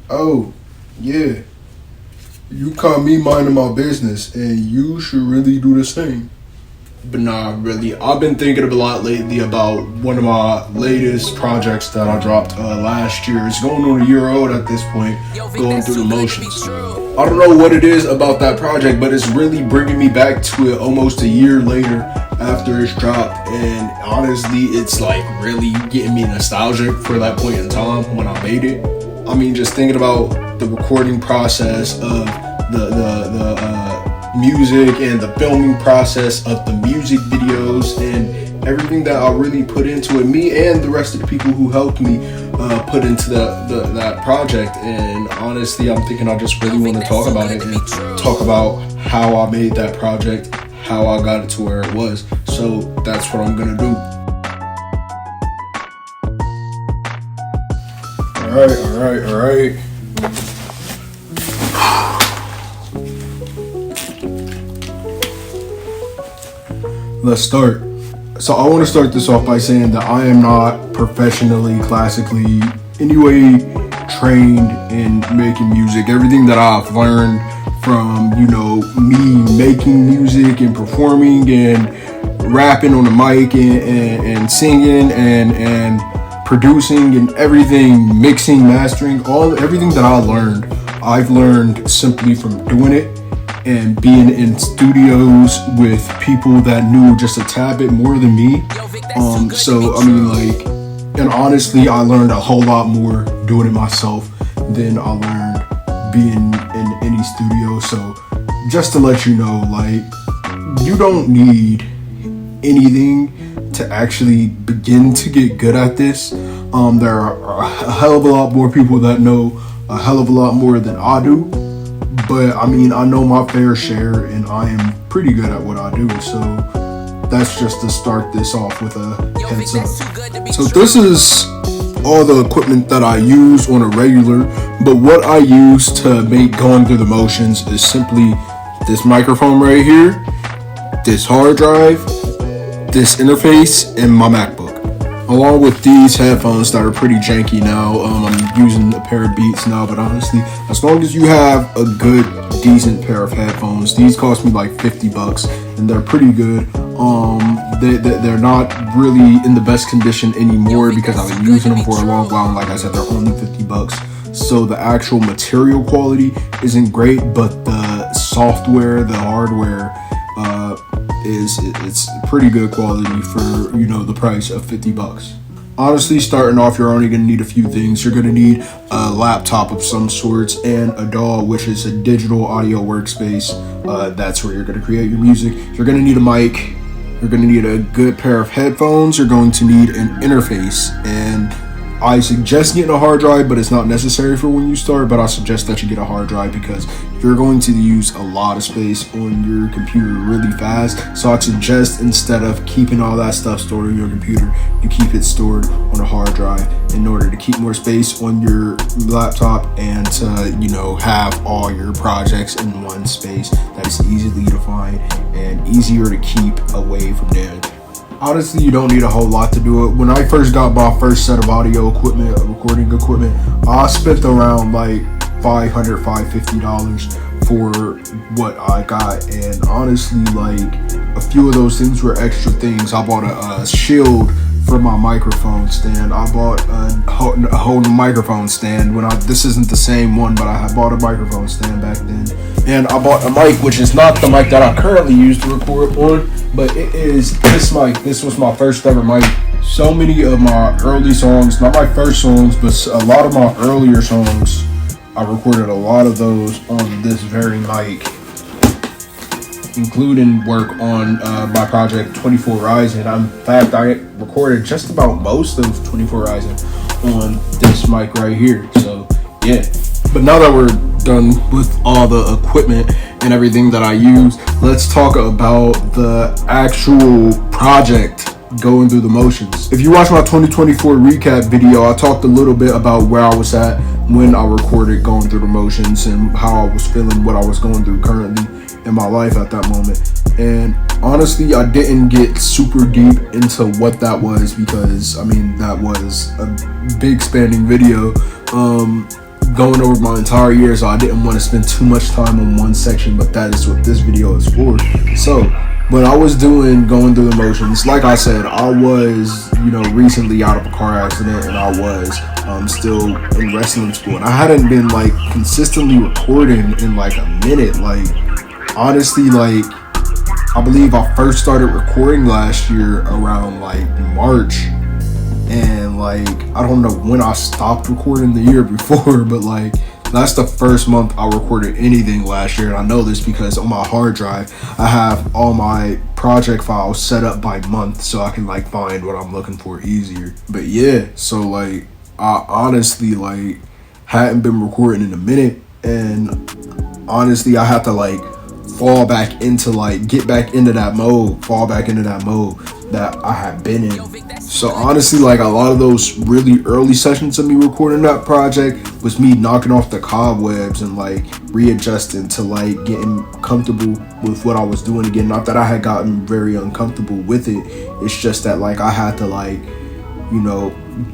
Oh, yeah. You caught me minding my business, and you should really do the same. But nah, really, I've been thinking a lot lately about one of my latest projects that I dropped last year. It's going on a year old at this point, going through the motions. I don't know what it is about that project, but it's really bringing me back to it almost a year later after it's dropped. And honestly, it's like really getting me nostalgic for that point in time when I made it. I mean, just thinking about the recording process of the music and the filming process of the music videos and everything that I really put into it, me and the rest of the people who helped me put into that project. And honestly, I'm thinking I just really want to talk about it and talk about how I made that project, how I got it to where it was. So that's what I'm gonna do. All right. Let's start. So I want to start this off by saying that I am not professionally, classically, anyway trained in making music. Everything that I've learned from, me making music and performing and rapping on the mic and singing and producing and everything, mixing, mastering, everything that I've learned simply from doing it and being in studios with people that knew just a tad bit more than me. And honestly, I learned a whole lot more doing it myself than I learned being in any studio. So just to let you know, you don't need anything to actually begin to get good at this. There are a hell of a lot more people that know a hell of a lot more than I do. But I know my fair share and I am pretty good at what I do. So that's just to start this off with a heads up. So this is all the equipment that I use on a regular, but what I use to make Going Through the Motions is simply this microphone right here, this hard drive, this interface, and my MacBook. Along with these headphones that are pretty janky now. I'm using a pair of Beats now, but honestly, as long as you have a good, decent pair of headphones, these cost me like $50 and they're pretty good. They're not really in the best condition anymore because I've been using them for a long while, and like I said, they're only $50. So the actual material quality isn't great, but the software, the hardware, it's pretty good quality for the price of $50. Honestly, starting off, you're only going to need a few things. You're going to need a laptop of some sorts and a DAW, which is a digital audio workspace. That's where you're going to create your music. You're going to need a mic. You're going to need a good pair of headphones. You're going to need an interface, and I suggest getting a hard drive, but it's not necessary for when you start. But I suggest that you get a hard drive because you're going to use a lot of space on your computer really fast. So I suggest, instead of keeping all that stuff stored on your computer, you keep it stored on a hard drive in order to keep more space on your laptop and to, have all your projects in one space that is easily to find and easier to keep away from damage. Honestly, you don't need a whole lot to do it. When I first got my first set of audio equipment, recording equipment, I spent around $550 for what I got. And honestly, a few of those things were extra things. I bought a shield for my microphone stand. I bought a whole microphone stand. This isn't the same one, but I had bought a microphone stand back then. And I bought a mic, which is not the mic that I currently use to record on, but it is this mic. This was my first ever mic. So many of my early songs, not my first songs, but a lot of my earlier songs, I recorded a lot of those on this very mic, including work on my project 24 Rising. In fact, I recorded just about most of 24 Rising on this mic right here. So yeah. But now that we're done with all the equipment and everything that I use, let's talk about the actual project, Going Through the Motions. If you watch my 2024 recap video, I talked a little bit about where I was at when I recorded Going Through the Motions and how I was feeling, what I was going through currently in my life at that moment. And honestly, I didn't get super deep into what that was because that was a big spanning video. going over my entire year, so I didn't want to spend too much time on one section, but that is what this video is for. So when I was going through the motions, like I said, I was, recently out of a car accident, and I was still in wrestling school, and I hadn't been like consistently recording in like a minute. Like honestly, like I believe I first started recording last year around like March, and like I don't know when I stopped recording the year before, but like that's the first month I recorded anything last year. And I know this because on my hard drive I have all my project files set up by month, so I can like find what I'm looking for easier. But yeah, so like I honestly like hadn't been recording in a minute, and honestly I had to like fall back into that mode that I had been in. So honestly, like a lot of those really early sessions of me recording that project was me knocking off the cobwebs and like readjusting to like getting comfortable with what I was doing again. Not that I had gotten very uncomfortable with it, it's just that like I had to like,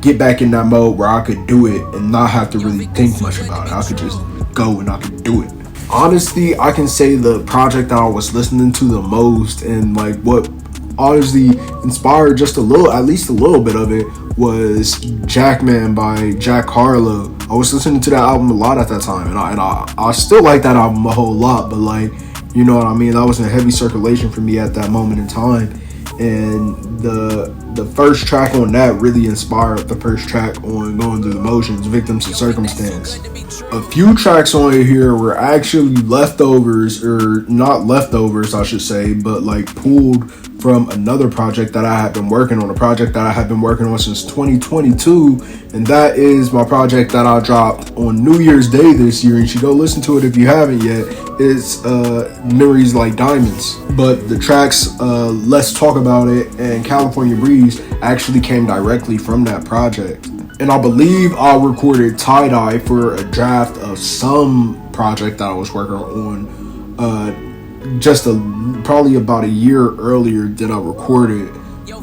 get back in that mode where I could do it and not have to really think much about it. I could just go and I could do it. Honestly, I can say the project that I was listening to the most and like what honestly inspired just at least a little bit of it was Jackman by Jack Harlow. I was listening to that album a lot at that time, and I still like that album a whole lot, but like, you know what I mean, that was in heavy circulation for me at that moment in time. And the first track on that really inspired the first track on Going Through the Motions, Victims of Circumstance. A few tracks on here were actually leftovers, or not leftovers I should say, but like pulled from another project that I had been working on, a project that I have been working on since 2022, and that is my project that I dropped on New Year's Day this year. And you should go listen to it if you haven't yet. It's Memories Like Diamonds. But the tracks Let's Talk About It and California Breeze actually came directly from that project. And I believe I recorded Tie Dye for a draft of some project that I was working on probably about a year earlier than I recorded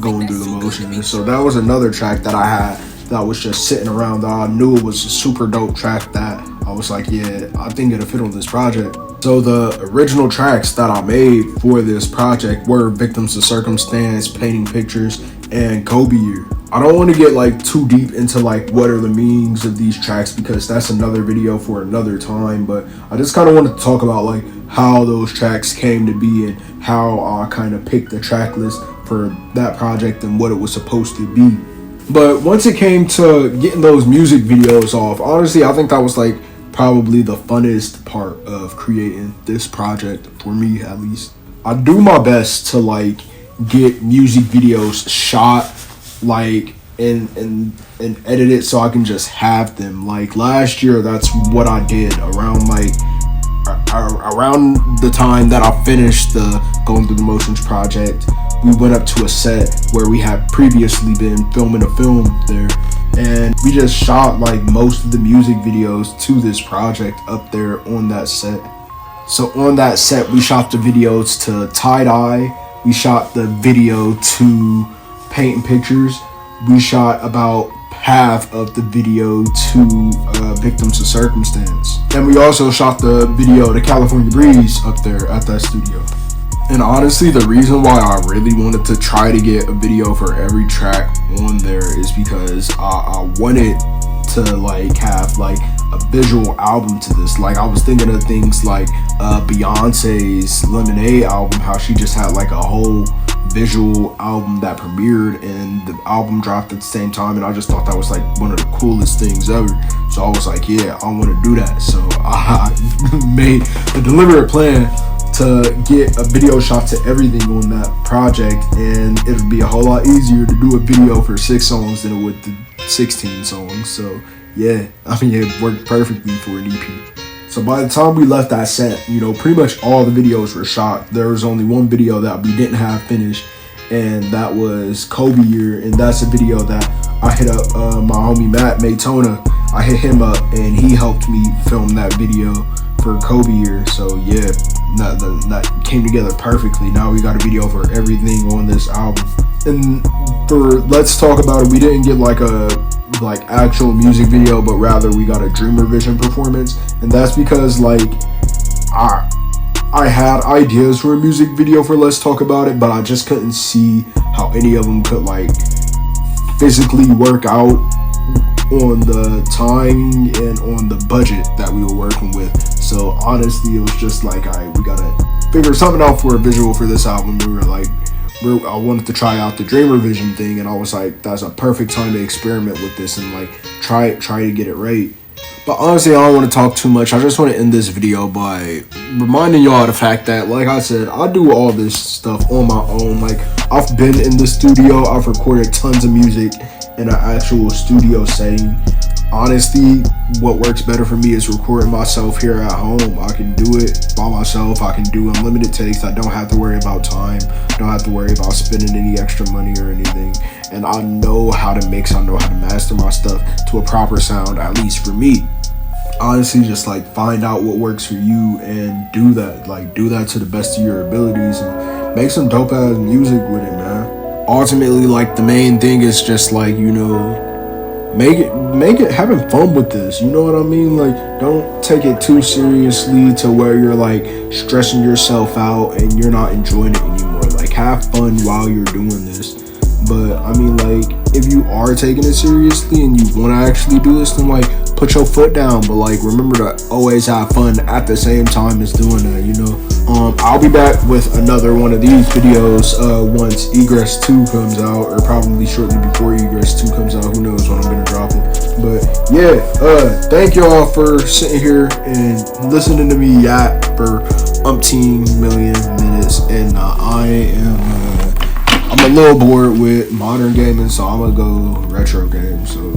Going Through the Motions. So that was another track that I had that was just sitting around that I knew it was a super dope track that I was like, yeah, I think it'll fit on this project. So the original tracks that I made for this project were Victims of Circumstance, Painting Pictures, and Kobe Year. I don't want to get like too deep into like what are the meanings of these tracks because that's another video for another time, but I just kind of wanted to talk about like how those tracks came to be and how I kind of picked the track list for that project and what it was supposed to be. But once it came to getting those music videos off, honestly I think that was like probably the funnest part of creating this project, for me at least. I do my best to like get music videos shot like and edit it so I can just have them. Like last year, that's what I did around the time that I finished the Going Through the Motions project. We went up to a set where we had previously been filming a film there, and we just shot like most of the music videos to this project up there on that set. So on that set, we shot the videos to Tie Dye, we shot the video to Painting Pictures, we shot about half of the video to Victims of Circumstance, and we also shot the video to California Breeze up there at that studio. And honestly, the reason why I really wanted to try to get a video for every track on there is because I wanted to like have like a visual album to this. Like I was thinking of things like Beyonce's Lemonade album, how she just had like a whole visual album that premiered and the album dropped at the same time, and I just thought that was like one of the coolest things ever. So I was like, yeah, I want to do that. So I made a deliberate plan to get a video shot to everything on that project, and it would be a whole lot easier to do a video for 6 songs than it would to 16 songs. So yeah, I mean, it worked perfectly for an EP. So by the time we left that set, pretty much all the videos were shot. There was only one video that we didn't have finished, and that was Kobe Year, and that's a video that I hit up my homie Matt Maytona. I hit him up and he helped me film that video for Kobe Year. So yeah, that came together perfectly. Now we got a video for everything on this album. And for Let's Talk About It, we didn't get like a like actual music video, but rather we got a Dreamer Vision performance. And that's because like I had ideas for a music video for Let's Talk About It, but I just couldn't see how any of them could like physically work out on the time and on the budget that we were working with. So honestly, it was just like, we gotta figure something out for a visual for this album. I wanted to try out the Dreamer Vision thing, and I was like, that's a perfect time to experiment with this and like try to get it right. But honestly, I don't want to talk too much. I just want to end this video by reminding y'all the fact that, like I said, I do all this stuff on my own. Like, I've been in the studio, I've recorded tons of music in an actual studio setting. Honestly, what works better for me is recording myself here at home. I can do it by myself. I can do unlimited takes. I don't have to worry about time. I don't have to worry about spending any extra money or anything. And I know how to mix. I know how to master my stuff to a proper sound, at least for me. Honestly, just like find out what works for you and do that. Like, do that to the best of your abilities and make some dope ass music with it, man. Ultimately, like, the main thing is just like, you know, make it having fun with this, you know what I mean? Like, don't take it too seriously to where you're like stressing yourself out and you're not enjoying it anymore. Like, have fun while you're doing this. But I mean, like, if you are taking it seriously and you want to actually do this, then like put your foot down, but like remember to always have fun at the same time as doing that, you know. I'll be back with another one of these videos once Egress 2 comes out, or probably shortly before Egress 2 comes out. Who knows when I'm gonna drop it. But yeah, thank y'all for sitting here and listening to me yap for umpteen million minutes. And I'm a little bored with modern gaming, so I'm gonna go retro games. So